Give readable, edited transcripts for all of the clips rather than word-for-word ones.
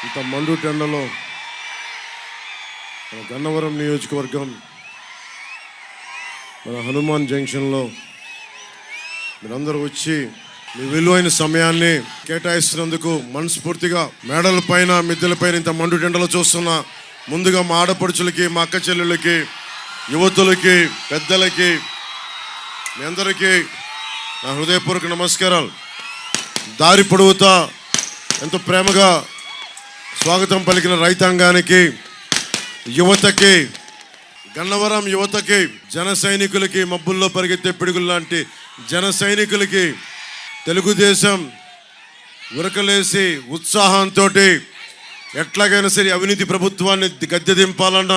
ఇంత మండుటెండలో మన గన్నవరం నియోజకవర్గం మన హనుమాన్ జంక్షన్లో మీరందరూ వచ్చి మీ విలువైన సమయాన్ని కేటాయిస్తున్నందుకు మనస్ఫూర్తిగా మేడల పైన మిద్దెల పైన ఇంత మండుటెండలో చూస్తున్న ముందుగా మా ఆడపడుచులకి, మా అక్క చెల్లెళ్ళకి, యువతులకి, పెద్దలకి, మీ అందరికీ నా హృదయపూర్వక నమస్కారాలు. దారి పొడవుతా ఎంతో ప్రేమగా స్వాగతం పలికిన రైతాంగానికి, యువతకి, గన్నవరం యువతకి, జన సైనికులకి, మబ్బుల్లో పరిగెత్తే పిడుగులు లాంటి జన సైనికులకి, తెలుగుదేశం ఉరకలేసి ఉత్సాహంతో ఎట్లాగైనా సరే అవినీతి ప్రభుత్వాన్ని గద్దె దింపాలన్న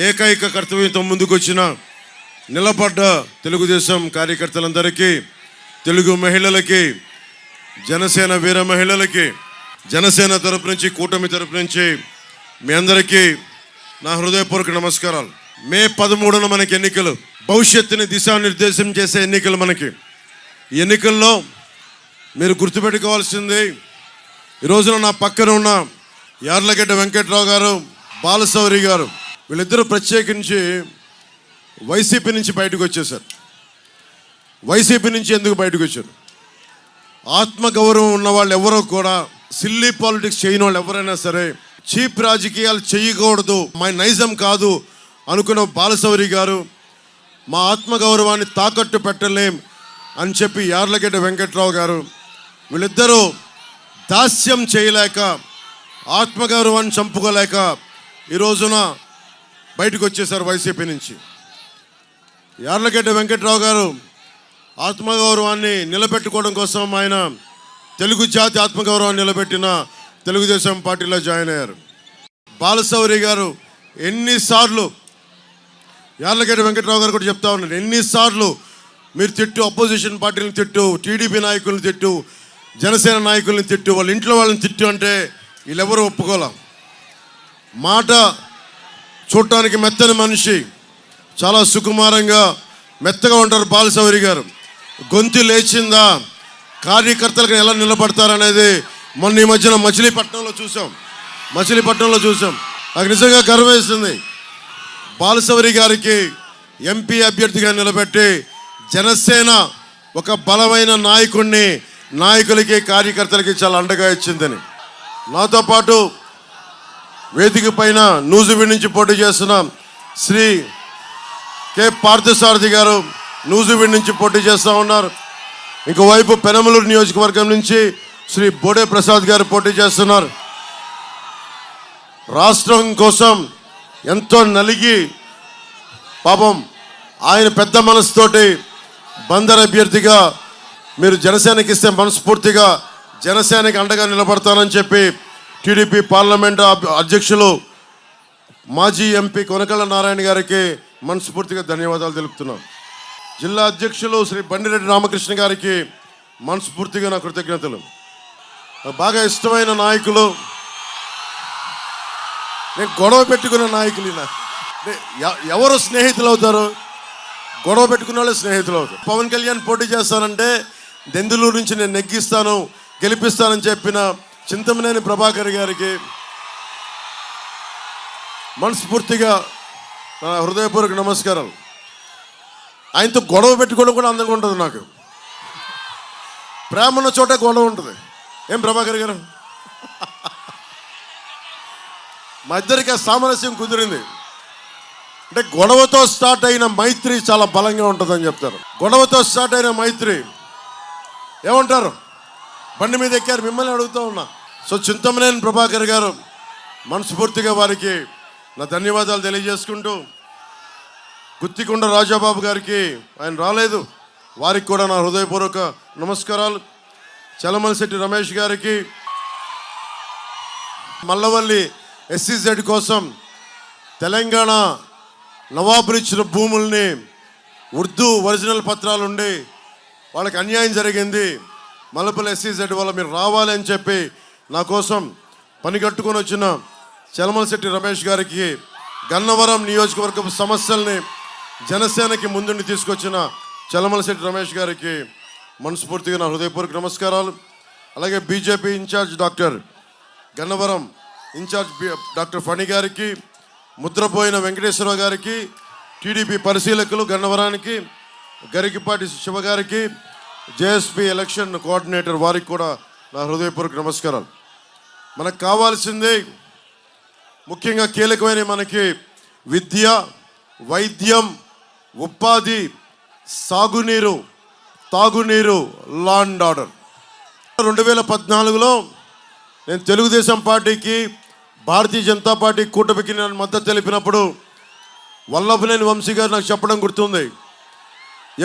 ఏకైక కర్తవ్యంతో ముందుకొచ్చిన నిలబడ్డ తెలుగుదేశం కార్యకర్తలందరికీ, తెలుగు మహిళలకి, జనసేన వీర మహిళలకి, జనసేన తరపు నుంచి, కూటమి తరపు నుంచి మీ అందరికీ నా హృదయపూర్వక నమస్కారాలు. మే 13న మనకి ఎన్నికలు, భవిష్యత్తుని దిశానిర్దేశం చేసే ఎన్నికలు మనకి. ఈ ఎన్నికల్లో మీరు గుర్తుపెట్టుకోవాల్సింది, ఈ రోజున నా పక్కన ఉన్న యార్లగడ్డ వెంకట్రావు గారు, బాలశౌరి గారు, వీళ్ళిద్దరూ ప్రత్యేకించి వైసీపీ నుంచి బయటకు వచ్చేసారు. వైసీపీ నుంచి ఎందుకు బయటకు వచ్చారు? ఆత్మగౌరవం ఉన్న వాళ్ళు ఎవరో కూడా, సిల్లీ పాలిటిక్స్ చేయని వాళ్ళు ఎవరైనా సరే, చీప్ రాజకీయాలు చేయకూడదు, మా నైజం కాదు అనుకున్న బాలశౌరి గారు, మా ఆత్మగౌరవాన్ని తాకట్టు పెట్టలేం అని చెప్పి యార్లగడ్డ వెంకట్రావు గారు, వీళ్ళిద్దరూ దాస్యం చేయలేక, ఆత్మగౌరవాన్ని చంపుకోలేక ఈ రోజున బయటకు వచ్చేసారు వైసీపీ నుంచి. యార్లగడ్డ వెంకట్రావు గారు ఆత్మగౌరవాన్ని నిలబెట్టుకోవడం కోసం ఆయన తెలుగు జాతి ఆత్మగౌరవాన్ని నిలబెట్టిన తెలుగుదేశం పార్టీలో జాయిన్ అయ్యారు. బాలశౌరి గారు ఎన్నిసార్లు, యార్లగడ్డ వెంకట్రావు గారు కూడా చెప్తా ఉన్నారు, ఎన్నిసార్లు మీరు తిట్టు, అపోజిషన్ పార్టీలను తిట్టు, టీడీపీ నాయకులను తిట్టు, జనసేన నాయకులను తిట్టు, వాళ్ళ ఇంట్లో వాళ్ళని తిట్టు అంటే వీళ్ళెవరూ ఒప్పుకోలే. మాట చూడటానికి మెత్తని మనిషి, చాలా సుకుమారంగా మెత్తగా ఉంటారు బాలశౌరి గారు. గొంతు లేచిందా, కార్యకర్తలకు ఎలా నిలబడతారనేది మొన్న ఈ మధ్యన మచిలీపట్నంలో చూసాం. నాకు నిజంగా గర్వేస్తుంది. బాలశౌరి గారికి ఎంపీ అభ్యర్థిగా నిలబెట్టి జనసేన ఒక బలమైన నాయకులకి, కార్యకర్తలకి చాలా అండగా ఇచ్చిందని. నాతో పాటు వేదిక పైన నూజివీడు నుంచి పోటీ చేస్తున్న శ్రీ కె పార్థసారథి గారు నూజివీడు నుంచి పోటీ చేస్తూ ఉన్నారు. ఇంకోవైపు పెనమలూరు నియోజకవర్గం నుంచి శ్రీ బోడే ప్రసాద్ గారు పోటీ చేస్తున్నారు. రాష్ట్రం కోసం ఎంతో నలిగి పాపం ఆయన పెద్ద మనసుతోటి బందర్ అభ్యర్థిగా మీరు జనసేనకి ఇస్తే మనస్ఫూర్తిగా జనసేనకి అండగా నిలబడతానని చెప్పి టీడీపీ పార్లమెంట్ అధ్యక్షులు మాజీ ఎంపీ కొనకళ్ళ నారాయణ గారికి మనస్ఫూర్తిగా ధన్యవాదాలు తెలుపుతున్నాం. జిల్లా అధ్యక్షులు శ్రీ బండిరెడ్డి రామకృష్ణ గారికి మనస్ఫూర్తిగా నా కృతజ్ఞతలు. బాగా ఇష్టమైన నాయకులు, నేను గొడవ పెట్టుకున్న నాయకులు. ఎవరు స్నేహితులు అవుతారు? గొడవ పెట్టుకున్న వాళ్ళే స్నేహితులు అవుతారు. పవన్ కళ్యాణ్ పోటీ చేస్తానంటే దెందులూరు నుంచి నేను నెగ్గిస్తాను, గెలిపిస్తానని చెప్పిన చింతమనేని ప్రభాకర్ గారికి మనస్ఫూర్తిగా నా హృదయపూర్వక నమస్కారాలు. ఆయనతో గొడవ పెట్టుకోవడం కూడా అందంగా ఉంటుంది. నాకు ప్రేమ ఉన్న చోట గొడవ ఉంటుంది. ఏం ప్రభాకర్ గారు, మా ఇద్దరికి ఆ సామరస్యం కుదిరింది. అంటే గొడవతో స్టార్ట్ అయిన మైత్రి చాలా బలంగా ఉంటుందని చెప్తారు. గొడవతో స్టార్ట్ అయిన మైత్రి ఏమంటారు? బండి మీద ఎక్కారు, మిమ్మల్ని అడుగుతూ ఉన్నా. సో చింతమనేని ప్రభాకర్ గారు, మనస్ఫూర్తిగా వారికి నా ధన్యవాదాలు తెలియజేసుకుంటూ, గుత్తికొండ రాజాబాబు గారికి, ఆయన రాలేదు, వారికి కూడా నా హృదయపూర్వక నమస్కారాలు. చలమలశెట్టి రమేష్ గారికి, మల్లవల్లి SEZ కోసం తెలంగాణ నవాబులు ఇచ్చిన భూముల్ని ఉర్దూ ఒరిజినల్ పత్రాలు ఉండి వాళ్ళకి అన్యాయం జరిగింది, మల్లపల్లి SEZ వల్ల మీరు రావాలి అని చెప్పి నా కోసం పని కట్టుకొని వచ్చిన చలమలశెట్టి రమేష్ గారికి, గన్నవరం నియోజకవర్గ సమస్యల్ని జనసేనకి ముందుండి తీసుకొచ్చిన చలమలశెట్టి రమేష్ గారికి మనస్ఫూర్తిగా నా హృదయపూర్వక నమస్కారాలు. అలాగే BJP incharge doctor Gannavaram incharge doctor Phani గారికి, ముద్రపోయిన వెంకటేశ్వరరావు గారికి, టీడీపీ పరిశీలకులు గన్నవరానికి, గరికిపాటి శివ గారికి, జేఎస్పీ ఎలక్షన్ కోఆర్డినేటర్ వారికి కూడా నా హృదయపూర్వక నమస్కారాలు. మనకు కావాల్సింది ముఖ్యంగా కీలకమైన మనకి విద్య, వైద్యం, ఉపాధి, సాగునీరు, తాగునీరు, లా అండ్ ఆర్డర్. 2014లో నేను తెలుగుదేశం పార్టీకి, భారతీయ జనతా పార్టీ కూటమికి నేను మద్దతు తెలిపినప్పుడు వల్లభనేని వంశీ గారు నాకు చెప్పడం గుర్తుంది.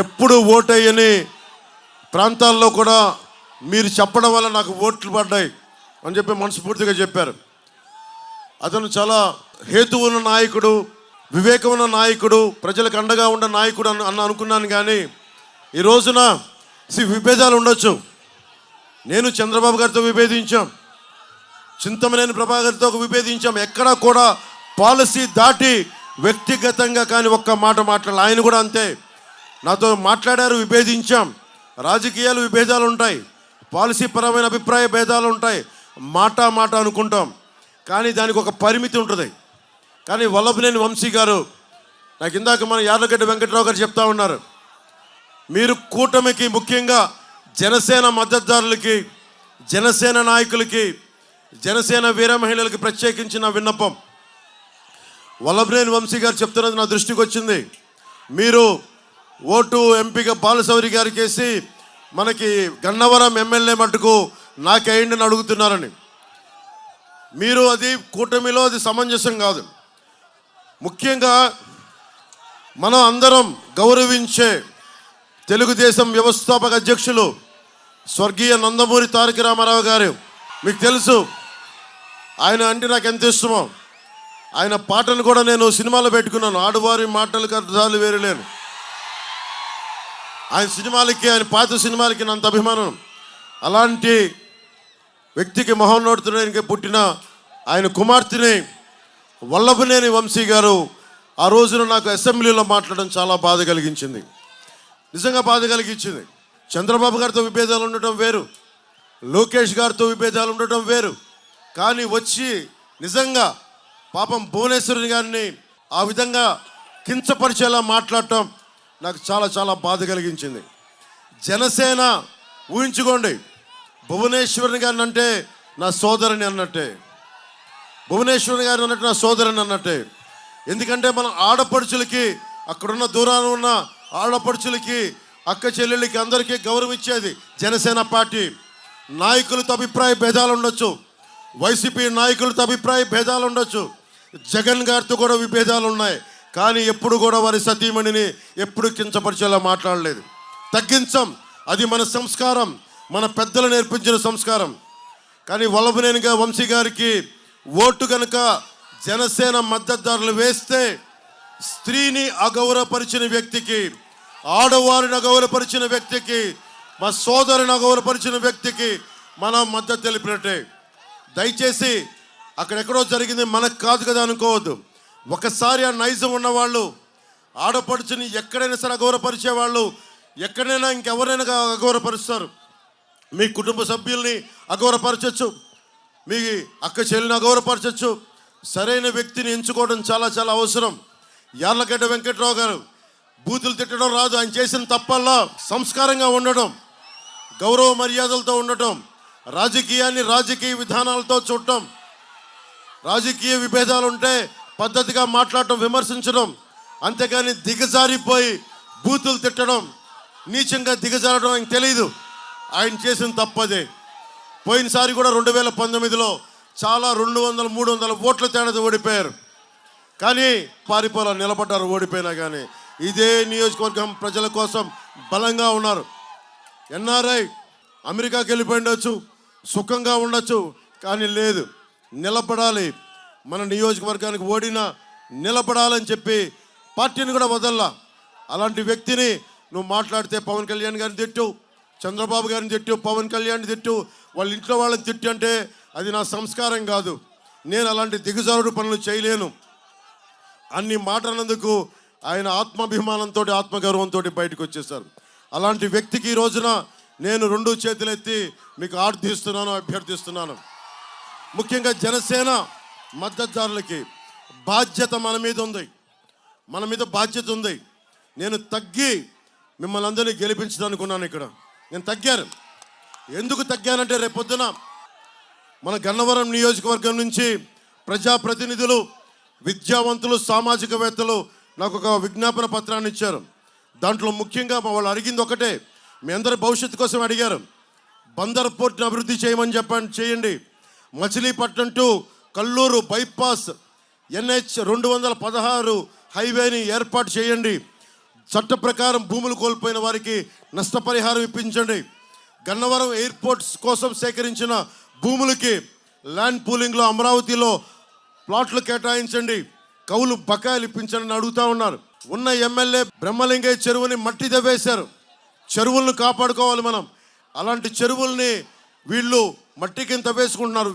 ఎప్పుడు ఓటయ్యని ప్రాంతాల్లో కూడా మీరు చెప్పడం వల్ల నాకు ఓట్లు పడ్డాయి అని చెప్పి మనస్ఫూర్తిగా చెప్పారు. అతను చాలా హేతువు ఉన్న నాయకుడు, వివేకం ఉన్న నాయకుడు, ప్రజలకు అండగా ఉన్న నాయకుడు అనుకున్నాను. కానీ ఈ రోజున విభేదాలు ఉండొచ్చు. నేను చంద్రబాబు గారితో విభేదించాం, చింతమనేని ప్రభాకర్తో విభేదించాం. ఎక్కడా కూడా పాలసీ దాటి వ్యక్తిగతంగా కానీ ఒక్క మాట మాట్లాడాలి. ఆయన కూడా అంతే నాతో మాట్లాడారు, విభేదించాం. రాజకీయాలు విభేదాలు ఉంటాయి, పాలసీ పరమైన అభిప్రాయ భేదాలు ఉంటాయి, మాట అనుకుంటాం. కానీ దానికి ఒక పరిమితి ఉంటుంది. కానీ వల్లభనేని వంశీ గారు నాకు ఇందాక మన యార్లగడ్డ వెంకటరావు గారు చెప్తా ఉన్నారు, మీరు కూటమికి, ముఖ్యంగా జనసేన మద్దతుదారులకి, జనసేన నాయకులకి, జనసేన వీర మహిళలకి ప్రత్యేకించిన విన్నపం. వల్లభనేని వంశీ గారు చెప్తున్నది నా దృష్టికి వచ్చింది. మీరు ఓటు ఎంపీగా బాలశౌరి గారికి వేసి మనకి గన్నవరం ఎమ్మెల్యే మట్టుకు నాకేయండి అడుగుతున్నారని. మీరు అది కూటమిలో అది సమంజసం కాదు. ముఖ్యంగా మనం అందరం గౌరవించే తెలుగుదేశం వ్యవస్థాపక అధ్యక్షులు స్వర్గీయ నందమూరి తారక రామారావు గారు, మీకు తెలుసు ఆయన అంటే నాకు ఎంత ఇష్టమో. ఆయన పాటను కూడా నేను సినిమాలో పెట్టుకున్నాను. ఆడువారి మాటలకు అర్థాలు వేరులేను. ఆయన సినిమాలకి, ఆయన పాత సినిమాలకి అంత అభిమానం. అలాంటి వ్యక్తికి మహోన్నతుడికి పుట్టిన ఆయన కుమార్తెని వల్లభనేని వంశీ గారు ఆ రోజున నాకు అసెంబ్లీలో మాట్లాడడం చాలా బాధ కలిగించింది, నిజంగా బాధ కలిగించింది. చంద్రబాబు గారితో విభేదాలు ఉండటం వేరు, లోకేష్ గారితో విభేదాలు ఉండటం వేరు. కానీ వచ్చి నిజంగా పాపం భువనేశ్వరి గారిని ఆ విధంగా కించపరిచేలా మాట్లాడటం నాకు చాలా చాలా బాధ కలిగించింది. జనసేన ఊహించుకోండి, భువనేశ్వరిని గారిని అంటే నా సోదరుని అన్నట్టే, భువనేశ్వరి గారిని అన్నట్టు నా సోదరుని అన్నట్టే. ఎందుకంటే మనం ఆడపడుచులకి, అక్కడున్న దూరాన ఉన్న ఆడపడుచులకి, అక్క చెల్లెళ్ళకి అందరికీ గౌరవం ఇచ్చేది జనసేన పార్టీ. నాయకులతో అభిప్రాయ భేదాలు ఉండొచ్చు, వైసీపీ నాయకులతో అభిప్రాయ భేదాలు ఉండొచ్చు, జగన్ గారితో కూడా విభేదాలు ఉన్నాయి. కానీ ఎప్పుడు కూడా వారి సతీమణిని ఎప్పుడు కించపరిచేలా మాట్లాడలేదు. తగ్గించం, అది మన సంస్కారం, మన పెద్దలు నేర్పించిన సంస్కారం. కానీ వల్లభనేని వంశీ గారికి ఓటు కనుక జనసేన మద్దతుదారులు వేస్తే స్త్రీని అగౌరవపరిచిన వ్యక్తికి, ఆడవారిని అగౌరవపరిచిన వ్యక్తికి, మా సోదరుని అగౌరవపరిచిన వ్యక్తికి మనం మద్దతు తెలిపినట్టే. దయచేసి అక్కడెక్కడో జరిగింది మనకు కాదు కదా అనుకోవద్దు. ఒకసారి ఆ నైజం ఉన్నవాళ్ళు, ఆడపడుచుని ఎక్కడైనా సరే అగౌరవపరిచేవాళ్ళు ఎక్కడైనా ఇంకెవరైనా అగౌరవపరుస్తారు. మీ కుటుంబ సభ్యుల్ని అగౌరవపరచచ్చు, మీ అక్క చెల్లిని అగౌరవపరచచ్చు. సరైన వ్యక్తిని ఎంచుకోవడం చాలా చాలా అవసరం. యార్లగడ్డ వెంకటరావు గారు బూతులు తిట్టడం రాదు, ఆయన చేసిన తప్పల్లా సంస్కారంగా ఉండడం, గౌరవ మర్యాదలతో ఉండటం, రాజకీయాన్ని రాజకీయ విధానాలతో చూడటం, రాజకీయ విభేదాలు ఉంటే పద్ధతిగా మాట్లాడటం, విమర్శించడం, అంతేగాని దిగజారిపోయి బూతులు తిట్టడం, నీచంగా దిగజారడం ఆయనకు తెలియదు. ఆయన చేసిన తప్పదే. పోయినసారి కూడా 2019లో చాలా 200-300 ఓట్ల తేడాతో ఓడిపోయారు. కానీ పారిపోలా నిలబడ్డారు ఓడిపోయినా. కానీ ఇదే నియోజకవర్గం ప్రజల కోసం బలంగా ఉన్నారు. ఎన్ఆర్ఐ అమెరికాకి వెళ్ళిపోయిండొచ్చు, సుఖంగా ఉండొచ్చు, కానీ లేదు, నిలబడాలి, మన నియోజకవర్గానికి ఓడినా నిలబడాలని చెప్పి పార్టీని కూడా వదల్లా. అలాంటి వ్యక్తిని నువ్వు మాట్లాడితే పవన్ కళ్యాణ్ గారిని తిట్టు, చంద్రబాబు గారిని తిట్టు, పవన్ కళ్యాణ్ తిట్టు, వాళ్ళ ఇంట్లో వాళ్ళని తిట్టు అంటే అది నా సంస్కారం కాదు. నేను అలాంటి దిగజారుడు పనులు చేయలేను. అన్ని మాటలందుకు ఆయన ఆత్మాభిమానంతో, ఆత్మగౌరవంతో బయటకు వచ్చేసారు. అలాంటి వ్యక్తికి ఈ రోజున నేను 2 చేతులెత్తి మీకు అభ్యర్థిస్తున్నాను. ముఖ్యంగా జనసేన మద్దతుదారులకి బాధ్యత మన మీద ఉంది, మన మీద బాధ్యత ఉంది. నేను తగ్గి మిమ్మల్ని అందరినీ గెలిపించదనుకున్నాను. ఇక్కడ నేను తగ్గాను. ఎందుకు తగ్గానంటే రేపొద్దున మన గన్నవరం నియోజకవర్గం నుంచి ప్రజాప్రతినిధులు, విద్యావంతులు, సామాజికవేత్తలు నాకు ఒక విజ్ఞాపన పత్రాన్ని ఇచ్చారు. దాంట్లో ముఖ్యంగా వాళ్ళు అడిగింది ఒకటే, మీ అందరి భవిష్యత్తు కోసం అడిగారు. బందర్ పోర్ట్ని అభివృద్ధి చేయమని చేయండి. Machilipatnam to Kalluru bypass NH 216 హైవేని ఏర్పాటు చేయండి. చట్ట ప్రకారం భూములు కోల్పోయిన వారికి నష్టపరిహారం ఇప్పించండి. గన్నవరం ఎయిర్పోర్ట్స్ కోసం సేకరించిన భూములకి ల్యాండ్ పూలింగ్లో అమరావతిలో ప్లాట్లు కేటాయించండి. కౌలు బకాయిలు ఇప్పించండి అడుగుతూ ఉన్నారు. ఉన్న ఎమ్మెల్యే బ్రహ్మలింగయ్య చెరువుని మట్టి దవ్వేశారు. చెరువులను కాపాడుకోవాలి మనం. అలాంటి చెరువుల్ని వీళ్ళు మట్టి కింద తవ్వేసుకుంటున్నారు.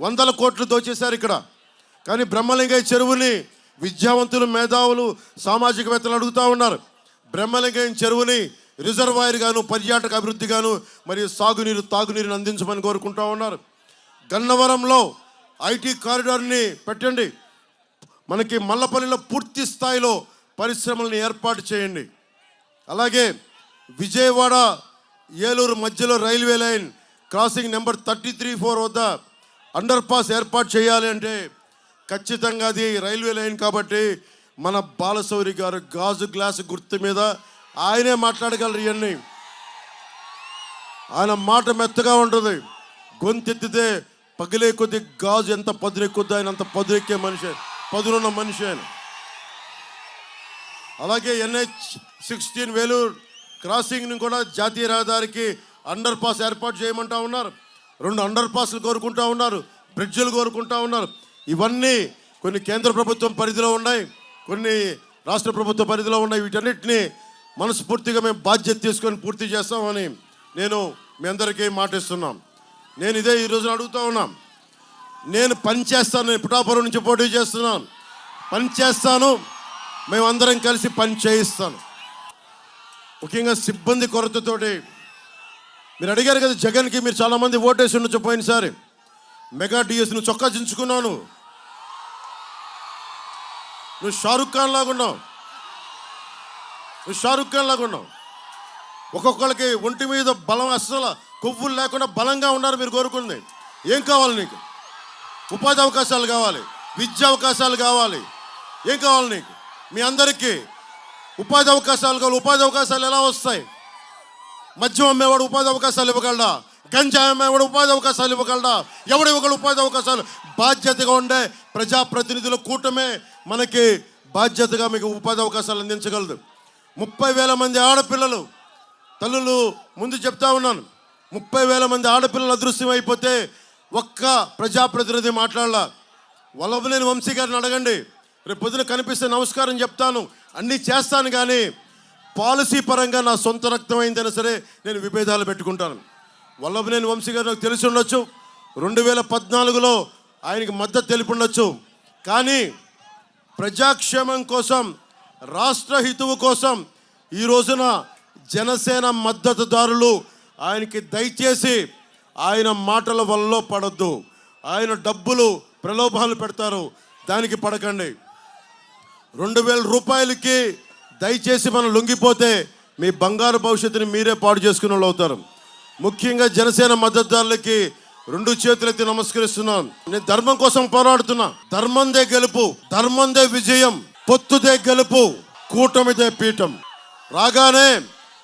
వందల కోట్లు దోచేశారు ఇక్కడ. కానీ బ్రహ్మలింగయ్య చెరువుని విద్యావంతులు, మేధావులు, సామాజికవేత్తలు అడుగుతూ ఉన్నారు. బ్రహ్మలింగయ్య చెరువుని రిజర్వాయర్ గాను, పర్యాటక అభివృద్ధి గాను, మరియు సాగునీరు, తాగునీరుని అందించమని కోరుకుంటూ ఉన్నారు. గన్నవరంలో IT కారిడార్ని పెట్టండి. మనకి మల్లపల్లిలో పూర్తి స్థాయిలో పరిశ్రమలను ఏర్పాటు చేయండి. అలాగే విజయవాడ ఏలూరు మధ్యలో రైల్వే లైన్ క్రాసింగ్ నెంబర్ 33-4 వద్ద అండర్ పాస్ ఏర్పాటు చేయాలి. అంటే ఖచ్చితంగా అది రైల్వే లైన్ కాబట్టి మన బాలశౌరి గారు గాజు గ్లాసు గుర్తు మీద ఆయనే మాట్లాడగలరు. ఇవన్నీ ఆయన మాట మెత్తగా ఉంటుంది. గొంతెత్తితే పగిలే కొద్ది గాజు ఎంత పదునెక్కుద్ది, ఆయన అంత పదునెక్కే మనిషి, పదునున్న మనిషి ఆయన. అలాగే NH 16 వేలూరు క్రాసింగ్ని కూడా జాతీయ రహదారికి అండర్ పాస్ ఏర్పాటు చేయమంటా ఉన్నారు. 2 అండర్ పాస్లు కోరుకుంటా ఉన్నారు, బ్రిడ్జిలు కోరుకుంటా ఉన్నారు. ఇవన్నీ కొన్ని కేంద్ర ప్రభుత్వం పరిధిలో ఉన్నాయి, కొన్ని రాష్ట్ర ప్రభుత్వ పరిధిలో ఉన్నాయి. వీటన్నిటిని మనస్ఫూర్తిగా మేము బాధ్యత తీసుకొని పూర్తి చేస్తామని నేను మీ అందరికీ మాటిస్తున్నాం. నేను ఇదే ఈరోజు అడుగుతూ ఉన్నాం. నేను పని చేస్తాను, పిఠాపురం నుంచి పోటీ చేస్తున్నాను, పని చేస్తాను, మేమందరం కలిసి పని చేయిస్తాను. ముఖ్యంగా సిబ్బంది కొరతతోటి మీరు అడిగారు కదా, జగన్కి మీరు చాలామంది ఓటేసి ఉండొచ్చు పోయినసారి. మెగా డిఎస్ నువ్వు చొక్కా చించుకున్నావు, నువ్వు షారుఖ్ ఖాన్ లాగా ఉన్నావు, ఒక్కొక్కరికి ఒంటి మీద బలం, అస్సలు కొవ్వులు లేకుండా బలంగా ఉన్నారు. మీరు కోరుకుంది ఏం కావాలి? నీకు ఉపాధి అవకాశాలు కావాలి, విద్యా అవకాశాలు కావాలి. ఏం కావాలి నీకు? మీ అందరికీ ఉపాధి అవకాశాలు కావాలి. ఉపాధి అవకాశాలు ఎలా వస్తాయి? మద్యం అమ్మేవాడు ఉపాధి అవకాశాలు ఇవ్వగలడా? గంజా అమ్మేవాడు ఉపాధి అవకాశాలు ఇవ్వగలడా? ఎవడు ఇవ్వగలడు ఉపాధి అవకాశాలు? బాధ్యతగా ఉండే ప్రజాప్రతినిధుల కూటమే మనకి బాధ్యతగా మీకు ఉపాధి అవకాశాలు అందించగలదు. 30,000 మంది ఆడపిల్లలు, తల్లులు ముందు చెప్తా ఉన్నాను, 30,000 మంది ఆడపిల్లలు అదృశ్యం అయిపోతే ఒక్క ప్రజాప్రతినిధి మాట్లాడాల. వల్లభనేని వంశీ గారిని అడగండి, రేపు పొద్దున కనిపిస్తే నమస్కారం చెప్తాను, అన్నీ చేస్తాను. కానీ పాలసీ పరంగా నా సొంత రక్తం అయిందైనా సరే నేను విభేదాలు పెట్టుకుంటాను. వల్లభనేని వంశీ గారు నాకు తెలిసి ఉండొచ్చు, 2014లో ఆయనకి మద్దతు తెలిపి ఉండొచ్చు. కానీ ప్రజాక్షేమం కోసం, రాష్ట్ర హితువు కోసం ఈ రోజున జనసేన మద్దతుదారులు ఆయనకి దయచేసి ఆయన మాటల వల్ల పడద్దు. ఆయన డబ్బులు ప్రలోభాలు పెడతారు, దానికి పడకండి. 2,000 రూపాయలకి దయచేసి మనం లొంగిపోతే మీ బంగారు భవిష్యత్తుని మీరే పాడు చేసుకునే వాళ్ళు అవుతారు. ముఖ్యంగా జనసేన మద్దతుదారులకి 2 చేతులెత్తి నమస్కరిస్తున్నాను. నేను ధర్మం కోసం పోరాడుతున్నా. ధర్మందే గెలుపు, ధర్మందే విజయం, పొత్తుదే గెలుపు, కూటమిదే పీఠం. రాగానే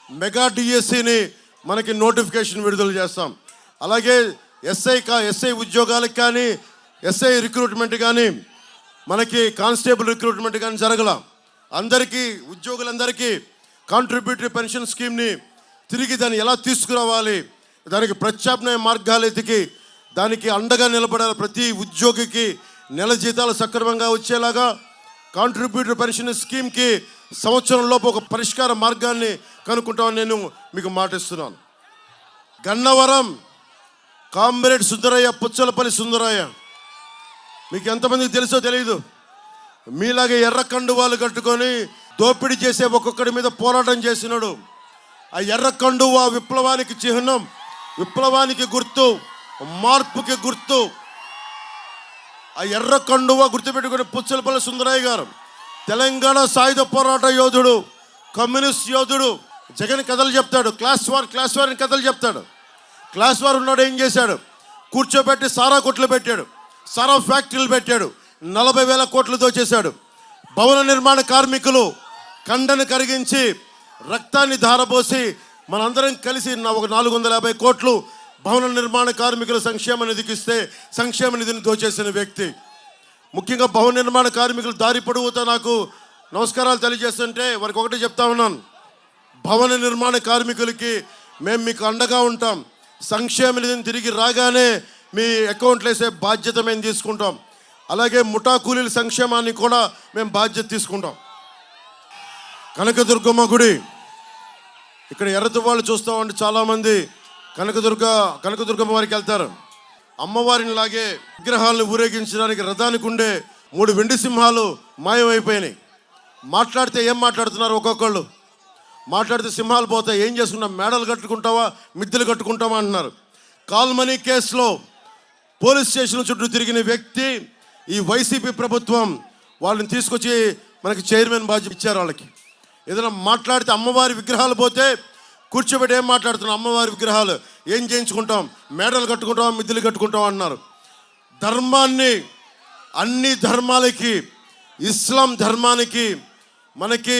మెగా డిఎస్సిని మనకి నోటిఫికేషన్ విడుదల చేస్తాం. అలాగే ఎస్ఐ ఉద్యోగాలకు కానీ, ఎస్ఐ రిక్రూట్మెంట్ కానీ, మనకి కానిస్టేబుల్ రిక్రూట్మెంట్ కానీ జరగల. అందరికీ, ఉద్యోగులందరికీ కాంట్రిబ్యూటరీ పెన్షన్ స్కీమ్ని తిరిగి దాన్ని ఎలా తీసుకురావాలి, దానికి ప్రత్యామ్నాయ మార్గాలు ఎతికి దానికి అండగా నిలబడాలి. ప్రతి ఉద్యోగికి నెల జీతాలు సక్రమంగా వచ్చేలాగా కాంట్రిబ్యూటరీ పెన్షన్ స్కీమ్కి సంవత్సరంలోపు ఒక పరిష్కార మార్గాన్ని కనుక్కుంటామని నేను మీకు మాటిస్తున్నాను. గన్నవరం కామ్రేడ్ సుందరయ్య, పుచ్చలపల్లి సుందరయ్య మీకు ఎంతమందికి తెలుసో తెలియదు. మీలాగే ఎర్ర కండువాలు కట్టుకొని దోపిడీ చేసే ఒక్కొక్కడి మీద పోరాటం చేసినాడు. ఆ ఎర్ర కండువా విప్లవానికి చిహ్నం, విప్లవానికి గుర్తు, మార్పుకి గుర్తు. ఆ ఎర్ర కండువ గుర్తుపెట్టుకుని పుచ్చలపల్లి సుందరయ్య గారు, తెలంగాణ సాయుధ పోరాట యోధుడు, కమ్యూనిస్ట్ యోధుడు. జగన్ కథలు చెప్తాడు, క్లాస్ వార్ అని కథలు చెప్తాడు. క్లాస్ వార్ ఉన్నాడు, ఏం చేశాడు? కూర్చోబెట్టి సారా కొట్లు పెట్టాడు, సారా ఫ్యాక్టరీలు పెట్టాడు, 40,000 కోట్లు దోచేశాడు. భవన నిర్మాణ కార్మికులు కండను కరిగించి రక్తాన్ని ధారపోసి మనందరం కలిసి ఒక 450 కోట్లు భవన నిర్మాణ కార్మికుల సంక్షేమ నిధికి ఇస్తే సంక్షేమ నిధిని దోచేసిన వ్యక్తి. ముఖ్యంగా భవన నిర్మాణ కార్మికులు దారి పొడవుతో నాకు నమస్కారాలు తెలియజేస్తుంటే వారికి ఒకటి చెప్తా ఉన్నాను, భవన నిర్మాణ కార్మికులకి మేము మీకు అండగా ఉంటాం. సంక్షేమ నిధిని తిరిగి రాగానే మీ అకౌంట్లో వేసే బాధ్యత మేము తీసుకుంటాం. అలాగే ముఠా కూలీల సంక్షేమాన్ని కూడా మేము బాధ్యత తీసుకుంటాం. కనకదుర్గమ్మ గుడి ఇక్కడ ఎర్రతి వాళ్ళు చూస్తామంటే చాలామంది కనకదుర్గమ్మ వారికి వెళ్తారు. అమ్మవారిని లాగే విగ్రహాలను ఊరేగించడానికి రథానికి ఉండే 3 వెండి సింహాలు మాయమైపోయినాయి. మాట్లాడితే ఏం మాట్లాడుతున్నారు? ఒక్కొక్కళ్ళు మాట్లాడితే సింహాలు పోతాయి, ఏం చేసుకున్నాం, మేడలు కట్టుకుంటావా, మిద్దెలు కట్టుకుంటావా అంటున్నారు. కాల్మనీ కేసులో పోలీస్ స్టేషన్ చుట్టూ తిరిగిన వ్యక్తి ఈ వైసీపీ ప్రభుత్వం వాళ్ళని తీసుకొచ్చి మనకి చైర్మన్ బాధ్యత ఇచ్చారు. వాళ్ళకి ఏదైనా మాట్లాడితే అమ్మవారి విగ్రహాలు పోతే కూర్చోబెట్టి ఏం మాట్లాడుతున్నాం, అమ్మవారి విగ్రహాలు ఏం చేయించుకుంటాం, మేడలు కట్టుకుంటాం, మిద్దెలు కట్టుకుంటాం అన్నారు. ధర్మాన్ని, అన్ని ధర్మాలకి, ఇస్లాం ధర్మానికి, మనకి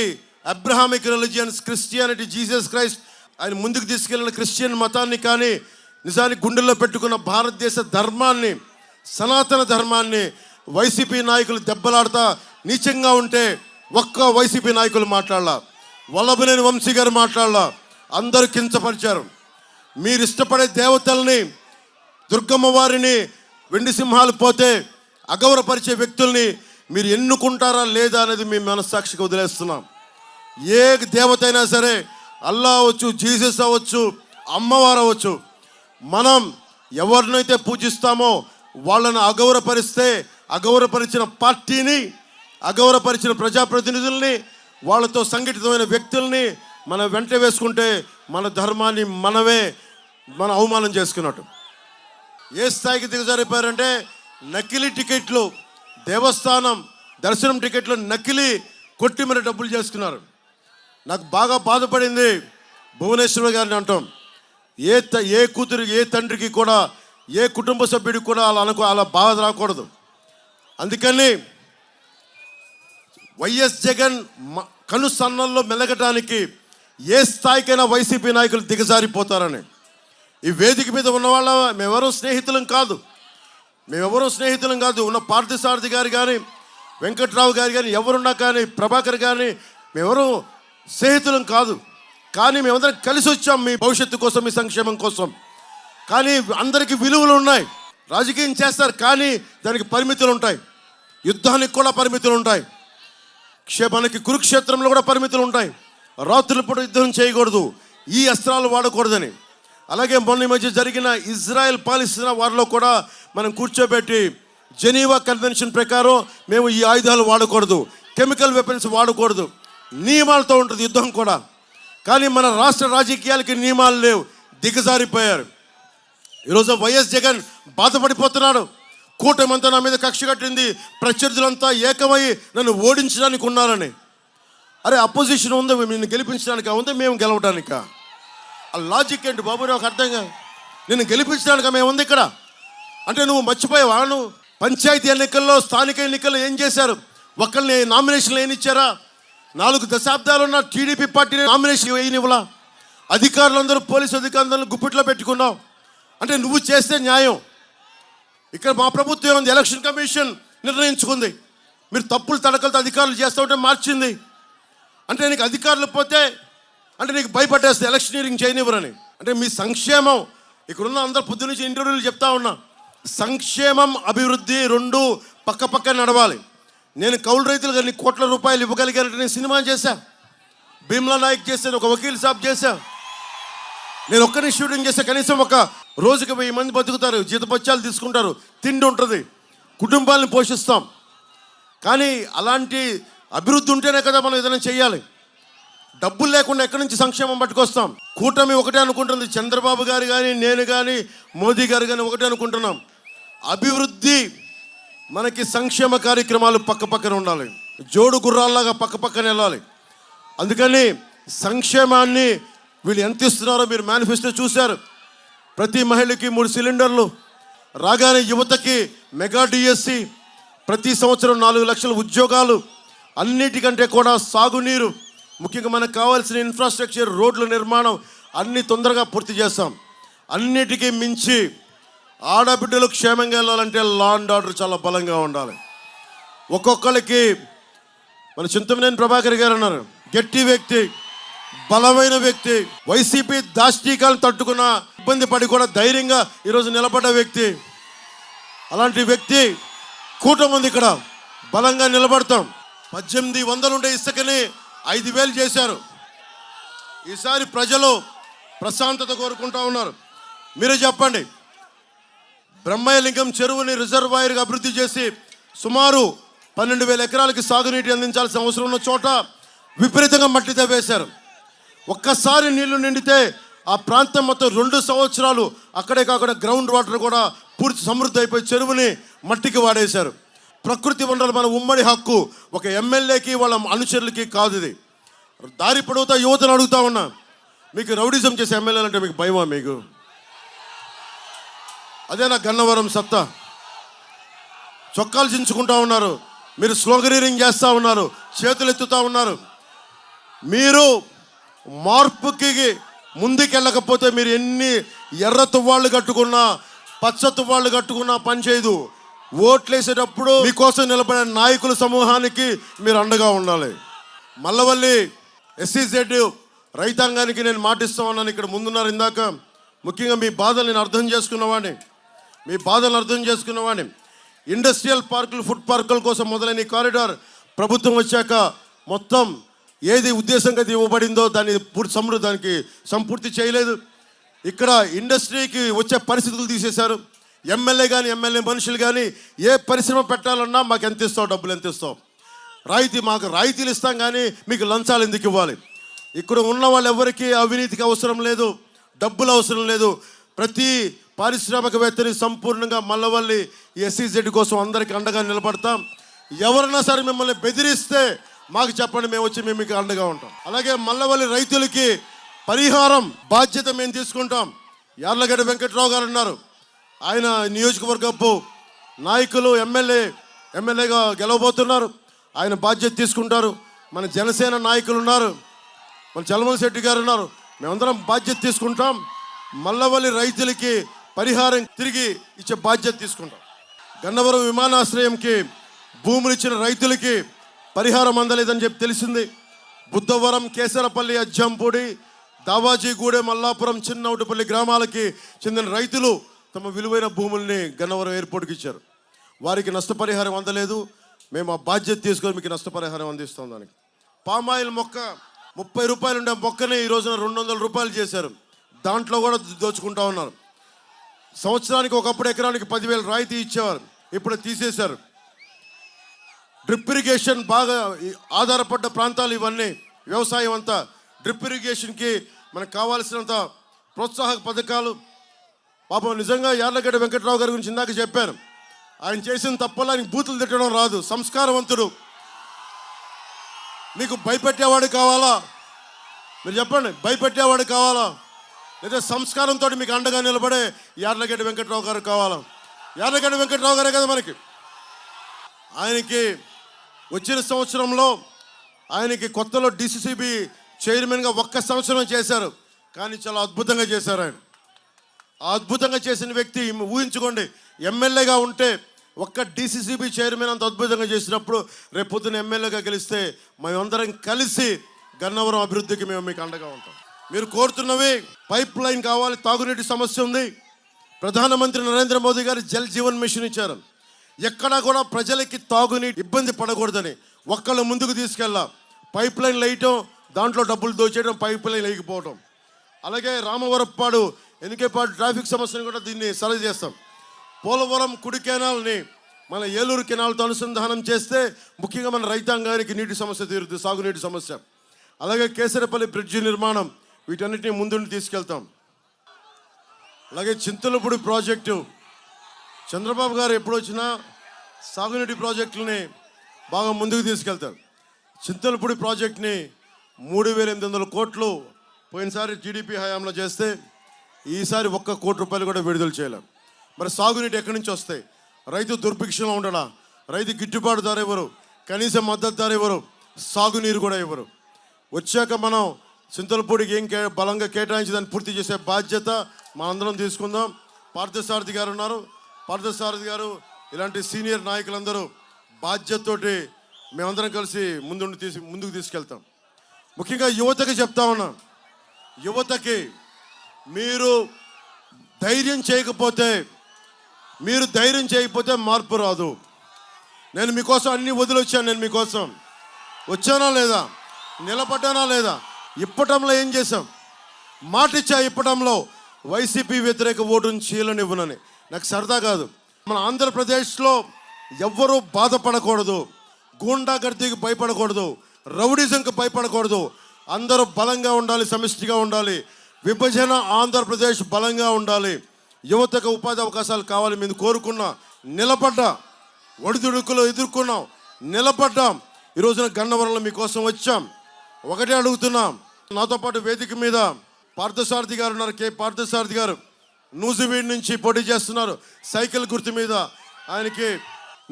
Abrahamic religions, Christianity, Jesus Christ ఆయన ముందుకు తీసుకెళ్ళిన క్రిస్టియన్ మతాన్ని కానీ నిజానికి గుండెల్లో పెట్టుకున్న భారతదేశ ధర్మాన్ని, సనాతన ధర్మాన్ని వైసీపీ నాయకులు దెబ్బలాడుతా నీచంగా ఉంటే ఒక్క వైసీపీ నాయకులు మాట్లాడాల, వల్లభనేని వంశీ గారు మాట్లాడాల, అందరూ కించపరిచారు. మీరు ఇష్టపడే దేవతల్ని, దుర్గమ్మ వారిని, వెండి సింహాలు పోతే అగౌరవపరిచే వ్యక్తుల్ని మీరు ఎన్నుకుంటారా లేదా అనేది మీ మనస్సాక్షికి వదిలేస్తున్నాం. ఏ దేవత అయినా సరే, అల్లా అవ్వచ్చు, జీసస్ అవ్వచ్చు, అమ్మవారు అవ్వచ్చు, మనం ఎవరినైతే పూజిస్తామో వాళ్ళని అగౌరవపరిస్తే అగౌరవపరిచిన పార్టీని, అగౌరవపరిచిన ప్రజాప్రతినిధుల్ని, వాళ్ళతో సంఘటితమైన వ్యక్తుల్ని మనం వెంట వేసుకుంటే మన ధర్మాన్ని మనం అవమానం చేసుకున్నట్టు. ఏ స్థాయికి దిగజారిపోయారంటే నకిలీ టికెట్లు, దేవస్థానం దర్శనం టికెట్లు నకిలీ కొట్టి మరి డబ్బులు చేసుకున్నారు. నాకు బాగా బాధపడింది భువనేశ్వర్ గారిని అంటాం. ఏ కూతురు, ఏ తండ్రికి కూడా, ఏ కుటుంబ సభ్యుడికి కూడా అలా బాధ రాకూడదు. అందుకని వైఎస్ జగన్ కనుసన్నల్లో మెలగటానికి ఏ స్థాయికైనా వైసీపీ నాయకులు దిగజారిపోతారని. ఈ వేదిక మీద ఉన్న వాళ్ళ మేమెవరూ స్నేహితులం కాదు, ఉన్న పార్థసారథి గారు కానీ, వెంకట్రావు గారు కానీ, ఎవరున్నా కానీ, ప్రభాకర్ కానీ, మేమెవరూ స్నేహితులం కాదు. కానీ మేమందరం కలిసి వచ్చాం మీ భవిష్యత్తు కోసం, మీ సంక్షేమం కోసం. కానీ అందరికీ విలువలు ఉన్నాయి. రాజకీయం చేస్తారు కానీ దానికి పరిమితులు ఉంటాయి. యుద్ధానికి కూడా పరిమితులు ఉంటాయి. మనకి కురుక్షేత్రంలో కూడా పరిమితులు ఉంటాయి. రాత్రుల పూట యుద్ధం చేయకూడదు, ఈ అస్త్రాలు వాడకూడదని. అలాగే మొన్న మధ్య జరిగిన ఇజ్రాయెల్ పాలిస్తున్న వారిలో కూడా మనం కూర్చోబెట్టి జెనీవా కన్వెన్షన్ ప్రకారం మేము ఈ ఆయుధాలు వాడకూడదు, కెమికల్ వెపన్స్ వాడకూడదు, నియమాలతో ఉంటుంది యుద్ధం కూడా. కానీ మన రాష్ట్ర రాజకీయాలకి నియమాలు లేవు, దిగజారిపోయారు. ఈరోజు వైఎస్ జగన్ బాధపడిపోతున్నాడు. కూటమంతా నా మీద కక్ష కట్టింది, ప్రత్యర్థులంతా ఏకమై నన్ను ఓడించడానికి ఉన్నారని. అరే అపోజిషన్ ఉంది, నిన్ను గెలిపించడానికా ఉంది, మేము గెలవడానికా? ఆ లాజిక్ ఏంటి బాబు? నాకు అర్థం కాదు. నిన్ను గెలిపించడానికా మేము ఉంది ఇక్కడ అంటే నువ్వు మర్చిపోయావా? నువ్వు పంచాయతీ ఎన్నికల్లో, స్థానిక ఎన్నికల్లో ఏం చేశారు? ఒక్కరిని నామినేషన్లు ఏనిచ్చారా? 4 దశాబ్దాలు ఉన్న టీడీపీ పార్టీని నామినేషన్ వేయనివ్వలా. అధికారులందరూ, పోలీసు అధికారులందరూ గుప్పిట్లో పెట్టుకున్నావు అంటే నువ్వు చేస్తే న్యాయం. ఇక్కడ మా ప్రభుత్వం ఉంది, ఎలక్షన్ కమిషన్ నిర్ణయించుకుంది. మీరు తప్పులు తడకలతో అధికారులు చేస్తూ ఉంటే మార్చింది. అంటే నీకు అధికారులు పోతే అంటే నీకు భయపడేస్తే ఎలక్షనీరింగ్ చేయనివ్వరని. అంటే మీ సంక్షేమం, ఇక్కడున్న అందరు పొద్దు నుంచి ఇంటర్వ్యూలు చెప్తా ఉన్నా, సంక్షేమం అభివృద్ధి 2 పక్క నడవాలి. నేను కౌలు రైతులు కానీ కోట్ల రూపాయలు ఇవ్వగలిగానంటే నేను సినిమా చేశా, భీమ్లా నాయక్ చేశాను, ఒక వకీల్ సాబ్ చేశా, నేను ఒక్కరిని షూటింగ్ చేస్తే కనీసం ఒక రోజుకి 1000 మంది బతుకుతారు, జీతపత్యాలు తీసుకుంటారు, తిండి ఉంటుంది, కుటుంబాలను పోషిస్తాం. కానీ అలాంటి అభివృద్ధి ఉంటేనే కదా మనం ఏదైనా చేయాలి. డబ్బులు లేకుండా ఎక్కడి నుంచి సంక్షేమం పట్టుకొస్తాం? కూటమి ఒకటే అనుకుంటుంది, చంద్రబాబు గారు కానీ, నేను కానీ, మోదీ గారు కానీ ఒకటే అనుకుంటున్నాం. అభివృద్ధి మనకి సంక్షేమ కార్యక్రమాలు పక్క పక్కన ఉండాలి, జోడు గుర్రాల్లాగా పక్క పక్కన వెళ్ళాలి. అందుకని సంక్షేమాన్ని వీళ్ళు ఎంత ఇస్తున్నారో మీరు మేనిఫెస్టో చూశారు. ప్రతి మహిళకి 3 సిలిండర్లు రాగానే, యువతకి మెగా డిఎస్సి, ప్రతి సంవత్సరం 4 లక్షల ఉద్యోగాలు, అన్నిటికంటే కూడా సాగునీరు, ముఖ్యంగా మనకు కావాల్సిన ఇన్ఫ్రాస్ట్రక్చర్, రోడ్ల నిర్మాణం అన్నీ తొందరగా పూర్తి చేస్తాం. అన్నిటికీ మించి ఆడబిడ్డలు క్షేమంగా వెళ్ళాలంటే లా అండ్ ఆర్డర్ చాలా బలంగా ఉండాలి. ఒక్కొక్కరికి మన చింతమనేని ప్రభాకర్ గారు అన్నారు, గట్టి వ్యక్తి, బలమైన వ్యక్తి, వైసీపీ దాష్టీకాలను తట్టుకున్న, ఇబ్బంది పడి కూడా ధైర్యంగా ఈరోజు నిలబడ్డ వ్యక్తి. అలాంటి వ్యక్తి కూటమి ఉంది ఇక్కడ, బలంగా నిలబడతాం. 1800 ఉండే ఇసుకని 5000 చేశారు. ఈసారి ప్రజలు ప్రశాంతత కోరుకుంటా ఉన్నారు. మీరే చెప్పండి, బ్రహ్మయ్యలింగం చెరువుని రిజర్వాయర్గా అభివృద్ధి చేసి సుమారు 12,000 ఎకరాలకి సాగునీటి అందించాల్సిన అవసరం ఉన్న చోట విపరీతంగా మట్టి తవ్వేశారు. ఒక్కసారి నీళ్లు నిండితే ఆ ప్రాంతం మొత్తం 2 సంవత్సరాలు అక్కడే కాకుండా గ్రౌండ్ వాటర్ కూడా పూర్తి సమృద్ధి అయిపోయి చెరువుని మట్టికి వాడేశారు. ప్రకృతి వనరులు మన ఉమ్మడి హక్కు, ఒక ఎమ్మెల్యేకి వాళ్ళ అనుచరులకి కాదు. ఇది దారి పొడవుతా యువతను అడుగుతా ఉన్నా, మీకు రౌడిజం చేసే ఎమ్మెల్యేలు అంటే మీకు భయమా? మీకు అదే నా గన్నవరం సత్తా. చొక్కాలు చించుకుంటా ఉన్నారు, మీరు స్లోగనీరింగ్ చేస్తూ ఉన్నారు, చేతులు ఎత్తుతూ ఉన్నారు. మీరు మార్పుకి ముందుకెళ్ళకపోతే మీరు ఎన్ని ఎర్ర తువ్వాళ్ళు కట్టుకున్నా, పచ్చ తువ్వాళ్ళు కట్టుకున్నా పని చేయదు. ఓట్లేసేటప్పుడు మీకోసం నిలబడే నాయకుల సమూహానికి మీరు అండగా ఉండాలి. మల్లవల్లి SEZ రైతాంగానికి నేను మాటిస్తా ఉన్నాను. ఇక్కడ ముందున్నారు ఇందాక, ముఖ్యంగా మీ బాధలు నేను అర్థం చేసుకున్నవాడిని. ఇండస్ట్రియల్ పార్కులు, ఫుడ్ పార్కుల కోసం మొదలైన ఈ కారిడార్ ప్రభుత్వం వచ్చాక మొత్తం ఏది ఉద్దేశంగా ఇవ్వబడిందో దాన్ని దానికి సంపూర్తి చేయలేదు. ఇక్కడ ఇండస్ట్రీకి వచ్చే పరిస్థితులు తీసేశారు. ఎమ్మెల్యే కానీ ఎమ్మెల్యే మనుషులు కానీ ఏ పరిశ్రమ పెట్టాలన్నా మాకు ఎంత ఇస్తావు, డబ్బులు ఎంత ఇస్తావు, మాకు రాయితీలు ఇస్తాం కానీ మీకు లంచాలు ఎందుకు ఇవ్వాలి? ఇక్కడ ఉన్న వాళ్ళు ఎవరికి అవినీతికి అవసరం లేదు, డబ్బులు అవసరం లేదు. ప్రతి పారిశ్రామికవేత్తని సంపూర్ణంగా మల్లవల్లి SEZ కోసం అందరికీ అండగా నిలబడతాం. ఎవరైనా సరే మిమ్మల్ని బెదిరిస్తే మాకు చెప్పండి, మేము వచ్చి మీకు అండగా ఉంటాం. అలాగే మల్లవల్లి రైతులకి పరిహారం బాధ్యత మేము తీసుకుంటాం. యార్లగడ్డ వెంకట్రావు గారు ఉన్నారు, ఆయన నియోజకవర్గపు నాయకులు, ఎమ్మెల్యేగా గెలవబోతున్నారు. ఆయన బాధ్యత తీసుకుంటారు. మన జనసేన నాయకులు ఉన్నారు, మన చలమల శెట్టి గారు ఉన్నారు. మేమందరం బాధ్యత తీసుకుంటాం. మల్లవల్లి రైతులకి పరిహారం తిరిగి ఇచ్చే బాధ్యత తీసుకుంటాం. గన్నవరం విమానాశ్రయంకి భూములు ఇచ్చిన రైతులకి పరిహారం అందలేదని చెప్పి తెలిసింది. బుద్ధవరం, కేసరపల్లి, అజ్జంపూడి, దావాజీగూడెం, మల్లాపురం, చిన్నౌటిపల్లి గ్రామాలకి చెందిన రైతులు తమ విలువైన భూముల్ని గన్నవరం ఎయిర్పోర్ట్కి ఇచ్చారు. వారికి నష్టపరిహారం అందలేదు. మేము ఆ బాధ్యత తీసుకొని మీకు నష్టపరిహారం అందిస్తాం. దానికి పామాయిల్ మొక్క 30 రూపాయలు ఉండే మొక్కని ఈ రోజున 200 రూపాయలు చేశారు. దాంట్లో కూడా దోచుకుంటా ఉన్నారు. సంవత్సరానికి ఒకప్పుడు ఎకరానికి 10,000 రాయితీ ఇచ్చేవారు, ఇప్పుడు తీసేశారు. డ్రిప్ ఇరిగేషన్ బాగా ఆధారపడ్డ ప్రాంతాలు ఇవన్నీ, వ్యవసాయం అంతా డ్రిప్ ఇరిగేషన్కి మనకు కావాల్సినంత ప్రోత్సాహక పథకాలు. పాపం నిజంగా యార్లగడ్డ వెంకట్రావు గారి గురించి ఇందాక చెప్పాను. ఆయన చేసిన తప్పలా ఆయనకి బూతులు తిట్టడం రాదు, సంస్కారవంతుడు. మీకు భయపెట్టేవాడు కావాలా? మీరు చెప్పండి, భయపెట్టేవాడు కావాలా లేదా సంస్కారంతో మీకు అండగా నిలబడే యార్లగడ్డ వెంకట్రావు గారు కావాలా? యార్లగడ్డ వెంకట్రావు గారే కదా మనకి. ఆయనకి వచ్చిన సంవత్సరంలో ఆయనకి కొత్తలో DCCB చైర్మన్గా 1 సంవత్సరం చేశారు, కానీ చాలా అద్భుతంగా చేశారు ఆయన. ఆ అద్భుతంగా చేసిన వ్యక్తి ఊహించుకోండి, ఎమ్మెల్యేగా ఉంటే ఒక్క DCCB చైర్మన్ అంత అద్భుతంగా చేసినప్పుడు రేపు పొద్దున ఎమ్మెల్యేగా గెలిస్తే మేమందరం కలిసి గన్నవరం అభివృద్ధికి మేము మీకు అండగా ఉంటాం. మీరు కోరుతున్నవి పైప్ లైన్ కావాలి, తాగునీటి సమస్య ఉంది. ప్రధానమంత్రి నరేంద్ర మోదీ గారు జల్ జీవన్ మిషన్ ఇచ్చారు. ఎక్కడా కూడా ప్రజలకి తాగునీటి ఇబ్బంది పడకూడదని ఒక్కళ్ళు ముందుకు తీసుకెళ్ళా. పైప్ లైన్ వేయటం, దాంట్లో డబ్బులు దోచేయడం, పైప్ లైన్ వేయకపోవటం. అలాగే రామవరప్పాడు, ఎన్నికేపాడు ట్రాఫిక్ సమస్యను కూడా దీన్ని సరి చేస్తాం. పోలవరం కుడి కెనాల్ని మన ఏలూరు కెనాల్తో అనుసంధానం చేస్తే ముఖ్యంగా మన రైతాంగానికి నీటి సమస్య తీరుతుంది, సాగునీటి సమస్య. అలాగే కేసరపల్లి బ్రిడ్జి నిర్మాణం, వీటన్నిటిని ముందుండి తీసుకెళ్తాం. అలాగే చింతలపూడి ప్రాజెక్టు, చంద్రబాబు గారు ఎప్పుడు వచ్చినా సాగునీటి ప్రాజెక్టులని బాగా ముందుకు తీసుకెళ్తారు. చింతలపూడి ప్రాజెక్ట్ని 3,800 కోట్లు పోయినసారి టీడీపీ హయాంలో చేస్తే ఈసారి 1 కోటి రూపాయలు కూడా విడుదల చేయలేం. మరి సాగునీటి ఎక్కడి నుంచి వస్తాయి? రైతు దుర్భిక్షంలో ఉండడా, రైతు గిట్టుబాటు ధర ఇవ్వరు, కనీస మద్దతు ధర ఇవ్వరు, సాగునీరు కూడా ఇవ్వరు. వచ్చాక మనం చింతలపూడికి బలంగా కేటాయించి దాన్ని పూర్తి చేసే బాధ్యత మనందరం తీసుకుందాం. పార్థసారథి గారు ఉన్నారు. పార్థసారథి గారు ఇలాంటి సీనియర్ నాయకులందరూ బాధ్యతతోటి మేమందరం కలిసి ముందుకు తీసుకెళ్తాం. ముఖ్యంగా యువతకి చెప్తా ఉన్నాం, యువతకి మీరు ధైర్యం చేయకపోతే మార్పు రాదు. నేను మీకోసం అన్నీ వదిలొచ్చాను. నేను మీకోసం వచ్చానా లేదా, నిలబడ్డానా లేదా? ఇప్పటంలో ఏం చేశాం? మాట ఇచ్చా ఇప్పటంలో వైసీపీ వ్యతిరేక ఓటును చీలనివ్వనని. నాకు సరదా కాదు. మన ఆంధ్రప్రదేశ్లో ఎవ్వరూ బాధపడకూడదు, గూండాగర్దీకి భయపడకూడదు, రౌడిజంకి భయపడకూడదు. అందరూ బలంగా ఉండాలి, సమిష్టిగా ఉండాలి. విభజన ఆంధ్రప్రదేశ్ బలంగా ఉండాలి. యువతకు ఉపాధి అవకాశాలు కావాలి. మేము కోరుకున్నా, నిలబడ్డా, ఒడిదుడుకులు ఎదుర్కొన్నాం, నిలబడ్డాం. ఈరోజున గన్నవరంలో మీకోసం వచ్చాం. ఒకటే అడుగుతున్నాం. నాతో పాటు వేదిక మీద పార్థసారథి గారు ఉన్నారు. పార్థసారథి గారు నూజివీడ్ నుంచి పోటీ చేస్తున్నారు సైకిల్ గుర్తు మీద. ఆయనకి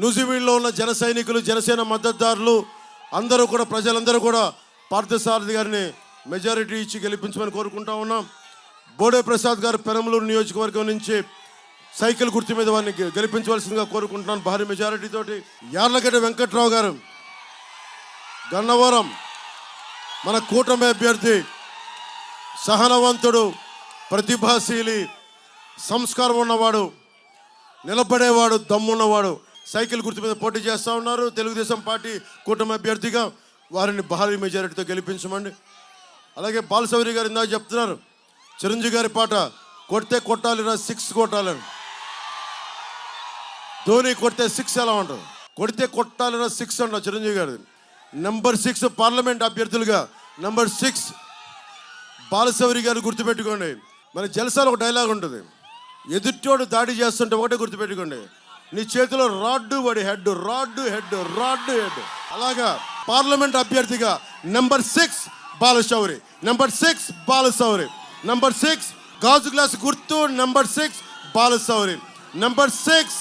నూజివీడ్లో ఉన్న జన సైనికులు, జనసేన మద్దతుదారులు అందరూ కూడా, ప్రజలందరూ కూడా పార్థసారథి గారిని మెజారిటీ ఇచ్చి గెలిపించమని కోరుకుంటా ఉన్నాం. బోడే ప్రసాద్ గారు పెనమలూరు నియోజకవర్గం నుంచి సైకిల్ గుర్తు మీద వారిని గెలిపించవలసిందిగా కోరుకుంటున్నాను భారీ మెజారిటీ తోటి. యార్లగడ్డ వెంకట్రావు గారు గన్నవరం, మన కూటమి అభ్యర్థి, సహనవంతుడు, ప్రతిభాశీలి, సంస్కారం ఉన్నవాడు, నిలబడేవాడు, దమ్మున్నవాడు, సైకిల్ గుర్తు మీద పోటీ చేస్తూ ఉన్నారు. తెలుగుదేశం పార్టీ కూటమి అభ్యర్థిగా వారిని భారీ మెజారిటీతో గెలిపించమండి. అలాగే బాలశౌరి గారు ఇందాక చెప్తున్నారు, చిరంజీవి గారి పాట కొడితే కొట్టాలిరా 6 కొట్టాలని. ధోని కొడితే 6 ఎలా ఉంటుంది? కొడితే కొట్టాలిరా 6 అంటారు చిరంజీవి గారు. నెంబర్ 6 పార్లమెంట్ అభ్యర్థులుగా నెంబర్ 6 బాలశౌరి గారు గుర్తుపెట్టుకోండి. మన జలసాలో ఒక డైలాగ్ ఉంటుంది, ఎదుటోడు దాడి చేస్తుంటే ఒకటే గుర్తుపెట్టుకోండి, నీ చేతిలో రాడ్డు వాడి head, rod head, rod head. అలాగా పార్లమెంట్ అభ్యర్థిగా number 6 Balashowry, number 6 Balashowry, number 6 గాజు గ్లాసు గుర్తు, నెంబర్ 6 బాలశౌరి, నెంబర్ 6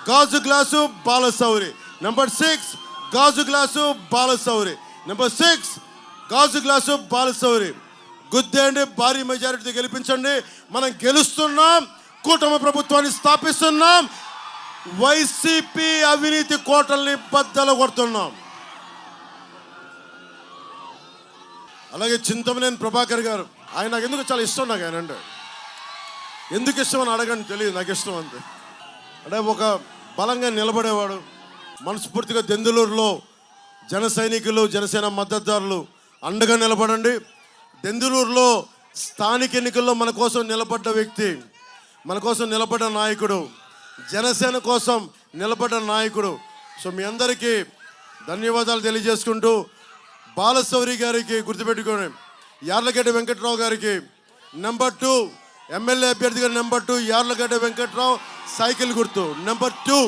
గాజు గ్లాసు బాలశౌరి, నెంబర్ 6 గాజు గ్లాసు బాలశౌరి, నెంబర్ 6 గాజు గ్లాసు బాలశౌరి. గుద్దేండి, భారీ మెజారిటీతో గెలిపించండి. మనం గెలుస్తున్నాం, కూటమి ప్రభుత్వాన్ని స్థాపిస్తున్నాం, వైసీపీ అవినీతి కోటల్ని బద్దలు కొడుతున్నాం. అలాగే చింతమనేని ప్రభాకర్ గారు, ఆయన నాకు ఎందుకు చాలా ఇష్టం. నాకు ఆయన అంటే ఎందుకు ఇష్టం అని అడగండి, తెలియదు, నాకు ఇష్టం అంతే. అంటే ఒక బలంగా నిలబడేవాడు. మనస్ఫూర్తిగా దెందులూరులో జన సైనికులు, జనసేన మద్దతుదారులు అండగా నిలబడండి. దెందులూరులో స్థానిక ఎన్నికల్లో మన కోసం నిలబడ్డ వ్యక్తి, మన కోసం నిలబడ్డ నాయకుడు, జనసేన కోసం నిలబడ్డ నాయకుడు. సో మీ అందరికీ ధన్యవాదాలు తెలియజేసుకుంటూ, బాలశౌరి గారికి గుర్తుపెట్టుకోండి, యార్లగడ్డ వెంకట్రావు గారికి నెంబర్ 2 ఎమ్మెల్యే అభ్యర్థిగా నెంబర్ 2 యార్లగడ్డ వెంకట్రావు సైకిల్ గుర్తు, నెంబర్ 2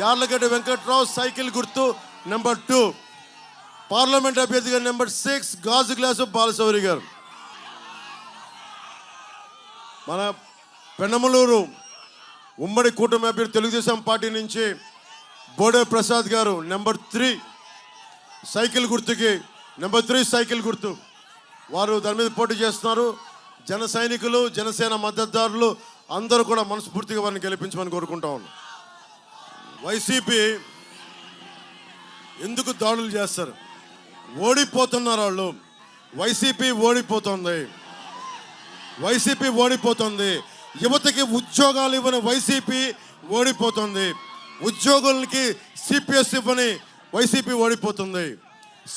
యార్లగడ్డ వెంకట్రావు సైకిల్ గుర్తు, నెంబర్ 2 పార్లమెంట్ అభ్యర్థిగా నెంబర్ 6 గాజు గ్లాసు బాలశౌరి గారు. మన పెనమలూరు ఉమ్మడి కూటమి అభ్యర్థి తెలుగుదేశం పార్టీ నుంచి బోడే ప్రసాద్ గారు నెంబర్ 3 సైకిల్ గుర్తుకి, నెంబర్ 3 సైకిల్ గుర్తు, వారు దాని మీద పోటీ చేస్తున్నారు. జన సైనికులు, జనసేన మద్దతుదారులు అందరూ కూడా మనస్ఫూర్తిగా వారిని గెలిపించమని కోరుకుంటా ఉన్నాం. వైసీపీ ఎందుకు దాడులు చేస్తారు? ఓడిపోతున్నారు వాళ్ళు. వైసీపీ ఓడిపోతుంది, వైసీపీ ఓడిపోతుంది. యువతకి ఉద్యోగాలు ఇవ్వని వైసీపీ ఓడిపోతుంది. ఉద్యోగులకి సిపిఎస్ ఇవ్వని వైసీపీ ఓడిపోతుంది.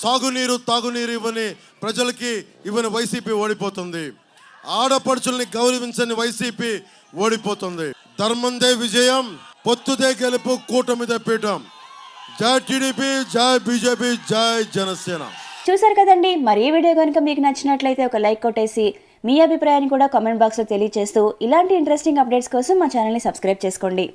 సాగునీరు, తాగునీరు ఇవ్వని ప్రజలకి ఇవ్వని వైసీపీ ఓడిపోతుంది. ఆడపడుచుల్ని గౌరవించని వైసీపీ ఓడిపోతుంది. ధర్మందే విజయం, పొత్తుదే గెలుపు, కూటమిదే పీఠం. జై టీడీపీ, జై బీజేపీ, జై జనసేన. చూసారు కదండి. మరి ఈ వీడియో కనుక మీకు నచ్చినట్లయితే ఒక లైక్ కొట్టేసి మీ అభిప్రాయాన్ని కూడా కామెంట్ బాక్స్లో తెలియజేస్తూ ఇలాంటి ఇంట్రెస్టింగ్ అప్డేట్స్ కోసం మా ఛానల్ని సబ్స్క్రైబ్ చేసుకోండి.